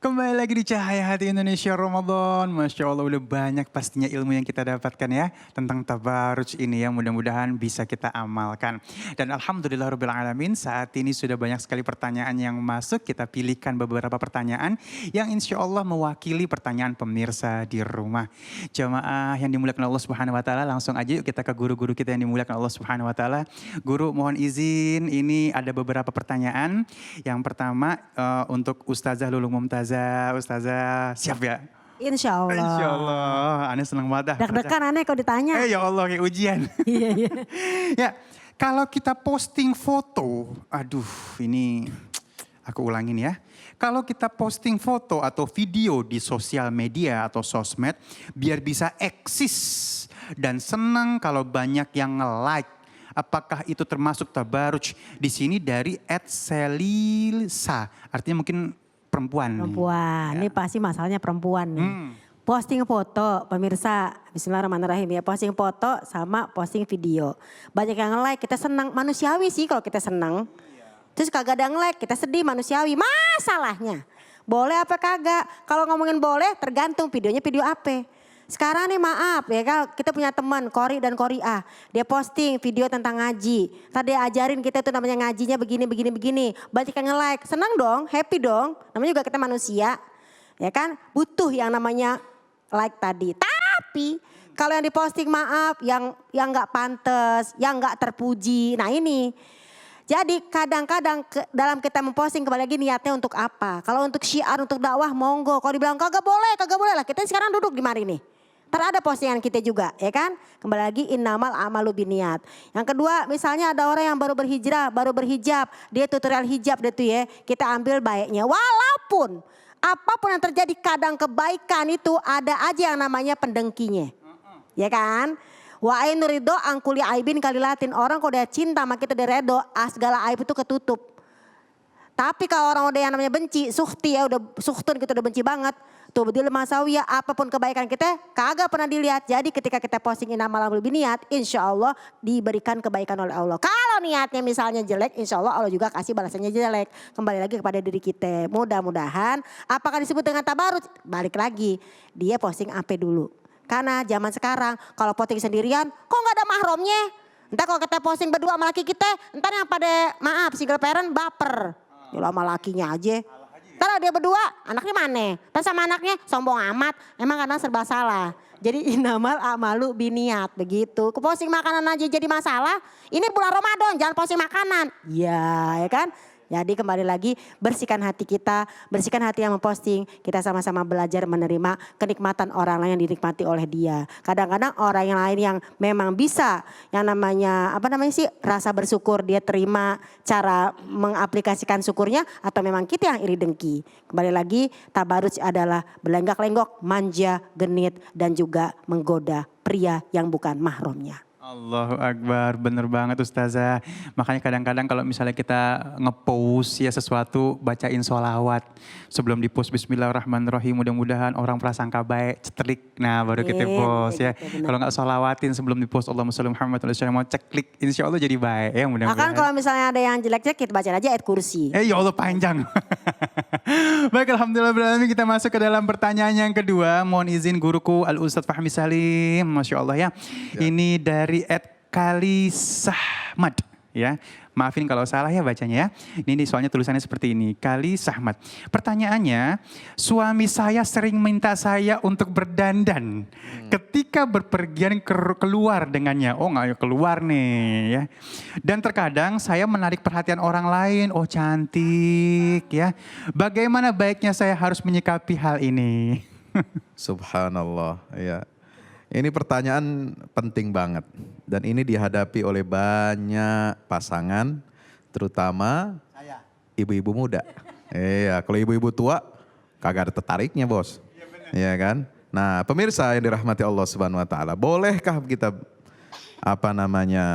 Kembali lagi di Cahaya Hati Indonesia Ramadan. Masya Allah udah banyak pastinya ilmu yang kita dapatkan ya. Tentang tabaruj ini ya, mudah-mudahan bisa kita amalkan. Dan Alhamdulillahirrahmanirrahim, saat ini sudah banyak sekali pertanyaan yang masuk. Kita pilihkan beberapa pertanyaan yang insya Allah mewakili pertanyaan pemirsa di rumah. Jamaah yang dimuliakan Allah Subhanahu Wa Taala, langsung aja yuk kita ke guru-guru kita yang dimuliakan Allah Subhanahu Wa Taala. Guru mohon izin, ini ada beberapa pertanyaan. Yang pertama untuk Ustazah Lulung Mumtazah. Ustazah siap ya? Insya Allah. Insya Allah, aneh senang banget dah. Deg-degan aneh kalau ditanya. Ya Allah, kayak ujian. Iya, iya. Ya, kalau kita posting foto, aduh ini aku ulangin ya. Kalau kita posting foto atau video di sosial media atau sosmed, biar bisa eksis dan senang kalau banyak yang nge-like. Apakah itu termasuk tabaruj? Di sini dari @selilsa, artinya mungkin perempuan. Perempuan, ini pasti masalahnya perempuan nih. Posting foto, pemirsa, bismillahirrahmanirrahim ya. Posting foto sama posting video. Banyak yang nge-like, kita senang. Manusiawi sih kalau kita senang. Terus kagak ada nge-like, kita sedih, manusiawi. Masalahnya, boleh apa kagak? Kalau ngomongin boleh, tergantung videonya video apa. Sekarang nih maaf ya kan, kita punya teman Kori dan Koria. Dia posting video tentang ngaji. Tadi dia ajarin kita tuh namanya ngajinya begini. Banyak yang nge-like, senang dong, happy dong. Namanya juga kita manusia. Ya kan, butuh yang namanya like tadi. Tapi kalau yang diposting maaf, yang gak pantas, yang gak terpuji. Nah ini. Jadi kadang-kadang dalam kita memposting kembali lagi niatnya untuk apa. Kalau untuk syiar, untuk dakwah monggo. Kalau dibilang kagak boleh lah. Kita sekarang duduk di mari nih. Ntar ada postingan kita juga ya kan. Kembali lagi innamal amalu biniat. Yang kedua misalnya ada orang yang baru berhijab. Dia tutorial hijab deh tuh ya. Kita ambil baiknya. Walaupun apapun yang terjadi kadang kebaikan itu ada aja yang namanya pendengkinya. Ya kan. Wa ainurido angkuli aibin kalilatin. Orang kalau dia cinta sama kita dia redo, segala aib itu ketutup. Tapi kalau orang udah yang namanya benci, suhti ya, udah suhtun kita udah benci banget. Tuh bedil masawiyah, apapun kebaikan kita kagak pernah dilihat. Jadi ketika kita posting innamal amalu biniat, insya Allah diberikan kebaikan oleh Allah. Kalau niatnya misalnya jelek, insya Allah Allah juga kasih balasannya jelek. Kembali lagi kepada diri kita. Mudah-mudahan apakah disebut dengan tabarruj? Balik lagi, dia posting apa dulu. Karena zaman sekarang kalau posting sendirian kok gak ada mahramnya. Entar kalau kita posting berdua sama laki kita, entar yang pada maaf single parent baper. Ya sama lakinya aja. Kalau dia berdua anaknya mana? Terus sama anaknya sombong amat. Emang kadang serba salah. Jadi innamal amalu biniat begitu. Posting makanan aja jadi masalah. Ini bulan Ramadan jangan posting makanan. Ya kan. Jadi kembali lagi bersihkan hati kita, bersihkan hati yang memposting. Kita sama-sama belajar menerima kenikmatan orang lain yang dinikmati oleh dia. Kadang-kadang orang yang lain yang memang bisa yang namanya rasa bersyukur dia terima cara mengaplikasikan syukurnya atau memang kita yang iri dengki. Kembali lagi tabaruj adalah belenggak-lenggok, manja, genit dan juga menggoda pria yang bukan mahramnya. Allahu Akbar, bener banget Ustazah. Makanya kadang-kadang kalau misalnya kita nge-post ya sesuatu, bacain sholawat. Sebelum di-post bismillahirrahmanirrahim, mudah-mudahan orang prasangka baik, ceklik. Nah baru kita post ya. Kalau nggak sholawatin sebelum di-post Allahumma sholli Muhammad mau ceklik, insya Allah jadi baik ya mudah-mudahan. Akan kalau misalnya ada yang jelek-jelek kita baca aja ayat kursi. Ya Allah panjang. Baik, alhamdulillah kita masuk ke dalam pertanyaan yang kedua. Mohon izin guruku Al-Ustadz Fahmi Salim, Masya Allah ya. Ini dari @Kalisahmad ya. Maafin kalau salah ya bacanya ya. Ini soalnya tulisannya seperti ini. Kalisahmad. Pertanyaannya, suami saya sering minta saya untuk berdandan. Ketika berpergian keluar dengannya. Oh nggak keluar nih ya. Dan terkadang saya menarik perhatian orang lain. Oh cantik ya. Bagaimana baiknya saya harus menyikapi hal ini? Subhanallah ya. Ini pertanyaan penting banget dan ini dihadapi oleh banyak pasangan, terutama ibu-ibu muda. Iya, kalau ibu-ibu tua kagak ada tertariknya bos, iya kan? Nah pemirsa yang dirahmati Allah Subhanahu Wa Taala, bolehkah kita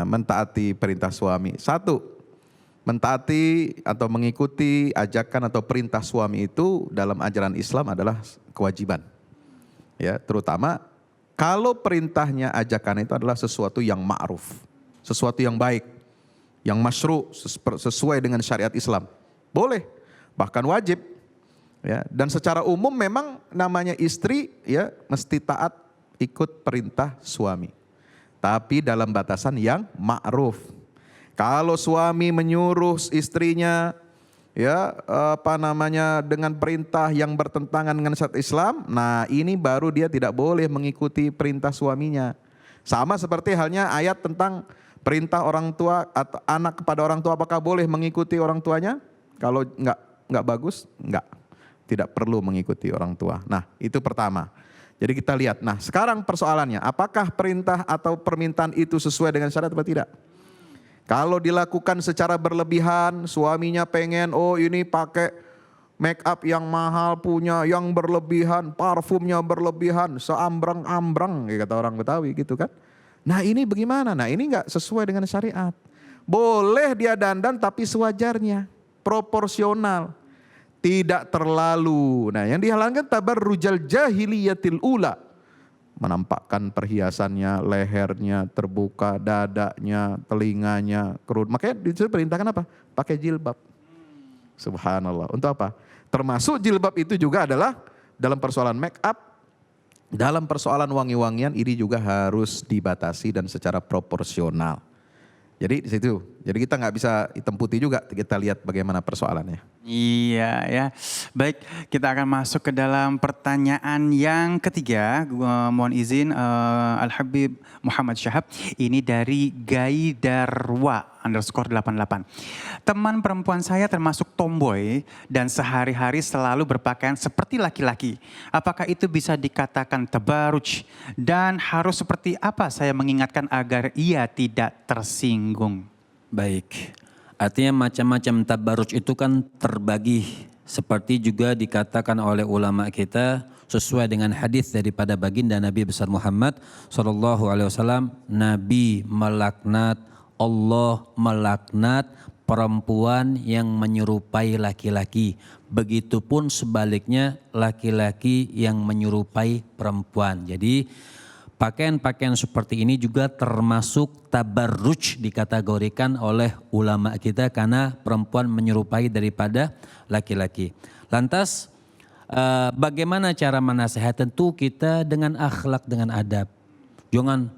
mentaati perintah suami? Satu, mentaati atau mengikuti ajakan atau perintah suami itu dalam ajaran Islam adalah kewajiban, ya terutama. Kalau perintahnya ajakan itu adalah sesuatu yang ma'ruf, sesuatu yang baik, yang masyru' sesuai dengan syariat Islam, boleh, bahkan wajib. Ya, dan secara umum memang namanya istri ya mesti taat ikut perintah suami. Tapi dalam batasan yang ma'ruf. Kalau suami menyuruh istrinya ya dengan perintah yang bertentangan dengan syariat Islam, nah ini baru dia tidak boleh mengikuti perintah suaminya. Sama seperti halnya ayat tentang perintah orang tua atau anak kepada orang tua, apakah boleh mengikuti orang tuanya? Kalau enggak bagus, enggak. Tidak perlu mengikuti orang tua. Nah, itu pertama. Jadi kita lihat. Nah, sekarang persoalannya, apakah perintah atau permintaan itu sesuai dengan syariat atau tidak? Kalau dilakukan secara berlebihan, suaminya pengen, oh ini pakai make up yang mahal punya, yang berlebihan, parfumnya berlebihan, seambrang-ambrang, kata orang Betawi gitu kan. Nah ini bagaimana? Nah ini enggak sesuai dengan syariat. Boleh dia dandan tapi sewajarnya, proporsional. Tidak terlalu. Nah yang dihalalkan tabarrujal jahiliyatil ula. Menampakkan perhiasannya, lehernya terbuka, dadanya, telinganya, kerudung. Makanya disuruh perintahkan apa? Pakai jilbab. Subhanallah. Untuk apa? Termasuk jilbab itu juga adalah dalam persoalan make up, dalam persoalan wangi-wangian ini juga harus dibatasi dan secara proporsional. Jadi di situ. Jadi kita nggak bisa hitam putih juga, kita lihat bagaimana persoalannya. Iya ya. Baik, kita akan masuk ke dalam pertanyaan yang ketiga. Gua mohon izin Al-Habib Muhammad Syahab. Ini dari Gaidarwa_88. Teman perempuan saya termasuk tomboy dan sehari-hari selalu berpakaian seperti laki-laki. Apakah itu bisa dikatakan tabaruj? Dan harus seperti apa saya mengingatkan agar ia tidak tersinggung? Baik, artinya macam-macam tabarruj itu kan terbagi seperti juga dikatakan oleh ulama kita sesuai dengan hadis daripada baginda Nabi besar Muhammad SAW. Nabi melaknat, Allah melaknat perempuan yang menyerupai laki-laki. Begitupun sebaliknya laki-laki yang menyerupai perempuan. Jadi pakaian-pakaian seperti ini juga termasuk tabarruj dikategorikan oleh ulama kita karena perempuan menyerupai daripada laki-laki. Lantas bagaimana cara menasihat? Tentu kita dengan akhlak, dengan adab. Jangan,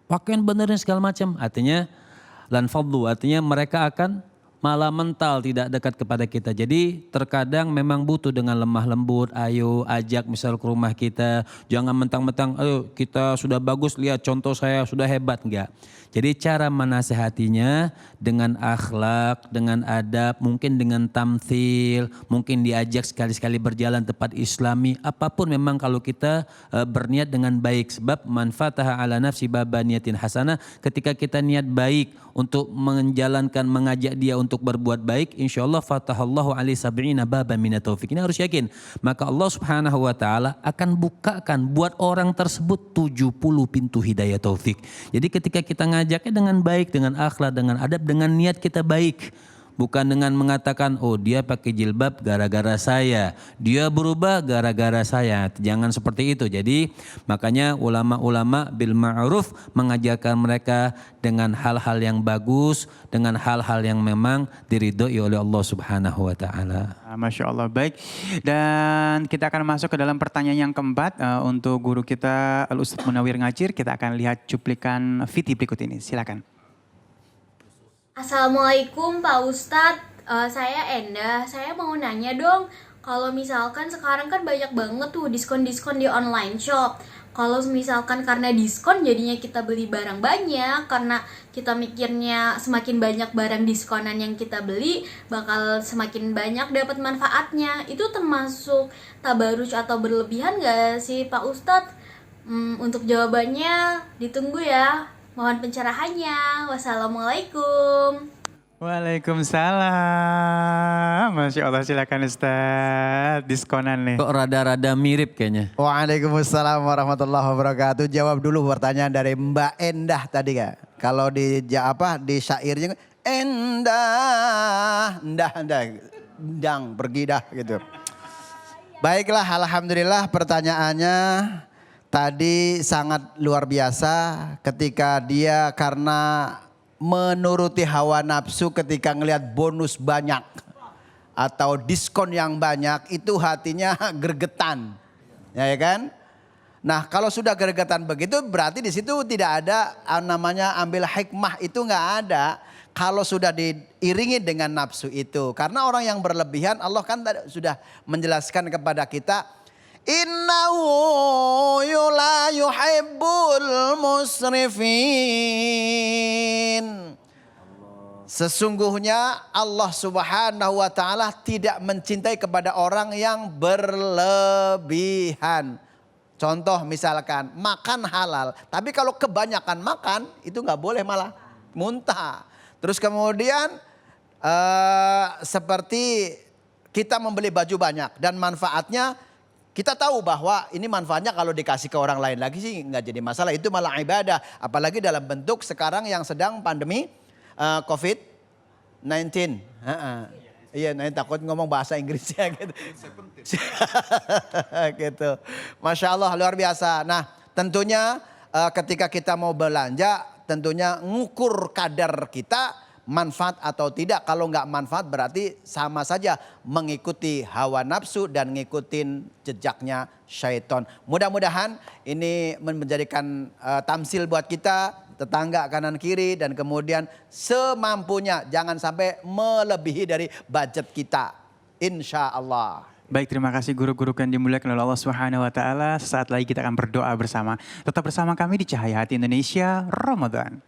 pakaian benerin segala macam. Artinya lan fadlu, artinya mereka akan malah mental tidak dekat kepada kita. Jadi terkadang memang butuh dengan lemah lembut, ayo ajak misal ke rumah kita. Jangan mentang-mentang, ayo kita sudah bagus, lihat contoh saya sudah hebat, enggak. Jadi cara menasehatinya dengan akhlak, dengan adab, mungkin dengan tamthil, mungkin diajak sekali-sekali berjalan tempat islami. Apapun memang kalau kita berniat dengan baik. Sebab manfataha ala nafsi baba niyatin hasanah. Ketika kita niat baik untuk menjalankan, mengajak dia untuk berbuat baik, insya Allah fatahallahu alaihi sab'ina baba minat taufik. Ini harus yakin. Maka Allah subhanahu wa ta'ala akan bukakan buat orang tersebut 70 pintu hidayah taufik. Jadi ketika kita ngajaknya dengan baik, dengan akhlak, dengan adab, dengan niat kita baik. Bukan dengan mengatakan, oh dia pakai jilbab gara-gara saya, dia berubah gara-gara saya. Jangan seperti itu. Jadi makanya ulama-ulama bil ma'ruf mengajarkan mereka dengan hal-hal yang bagus, dengan hal-hal yang memang diridhoi oleh Allah Subhanahu wa taala. Masya Allah, baik. Dan kita akan masuk ke dalam pertanyaan yang keempat untuk guru kita Al-Ustadz Munawir Ngacir. Kita akan lihat cuplikan video berikut ini. Silakan. Assalamualaikum Pak Ustadz, saya Endah. Saya mau nanya dong, kalau misalkan sekarang kan banyak banget tuh diskon-diskon di online shop. Kalau misalkan karena diskon jadinya kita beli barang banyak, karena kita mikirnya semakin banyak barang diskonan yang kita beli bakal semakin banyak dapat manfaatnya. Itu termasuk tabaruj atau berlebihan gak sih Pak Ustadz? Untuk jawabannya ditunggu ya. Mohon pencerahannya. Wassalamualaikum. Waalaikumsalam. Masya Allah, silakan Ustaz. Diskonan nih. Kok rada-rada mirip kayaknya. Waalaikumsalam warahmatullahi wabarakatuh. Jawab dulu pertanyaan dari Mbak Endah tadi Kak. Kalau di syairnya Endah, dang pergi dah gitu. Baiklah, alhamdulillah pertanyaannya tadi sangat luar biasa ketika dia karena menuruti hawa nafsu ketika ngelihat bonus banyak. atau diskon yang banyak itu hatinya gregetan. Ya kan? Nah, kalau sudah gregetan begitu berarti di situ tidak ada namanya ambil hikmah, itu nggak ada. Kalau sudah diiringi dengan nafsu itu. Karena orang yang berlebihan, Allah kan sudah menjelaskan kepada kita, innahu la yuhibbul musrifin. Sesungguhnya Allah Subhanahu wa taala tidak mencintai kepada orang yang berlebihan. Contoh misalkan makan halal, tapi kalau kebanyakan makan itu nggak boleh, malah muntah. Terus kemudian seperti kita membeli baju banyak dan manfaatnya kita tahu bahwa ini manfaatnya kalau dikasih ke orang lain lagi sih nggak jadi masalah, itu malah ibadah. Apalagi dalam bentuk sekarang yang sedang pandemi COVID-19. Iya, takut ngomong bahasa Inggrisnya gitu. Gitu. Masya Allah, luar biasa. Nah, tentunya ketika kita mau belanja, tentunya ngukur kadar kita manfaat atau tidak. Kalau nggak manfaat berarti sama saja mengikuti hawa nafsu dan ngikutin jejaknya syaitan. Mudah-mudahan ini menjadikan tamsil buat kita, tetangga kanan kiri, dan kemudian semampunya, jangan sampai melebihi dari budget kita, insya Allah. Baik, terima kasih guru-guru yang dimuliakan oleh Allah Subhanahu wa taala. Sesaat lagi kita akan berdoa bersama. Tetap bersama kami di Cahaya Hati Indonesia Ramadan.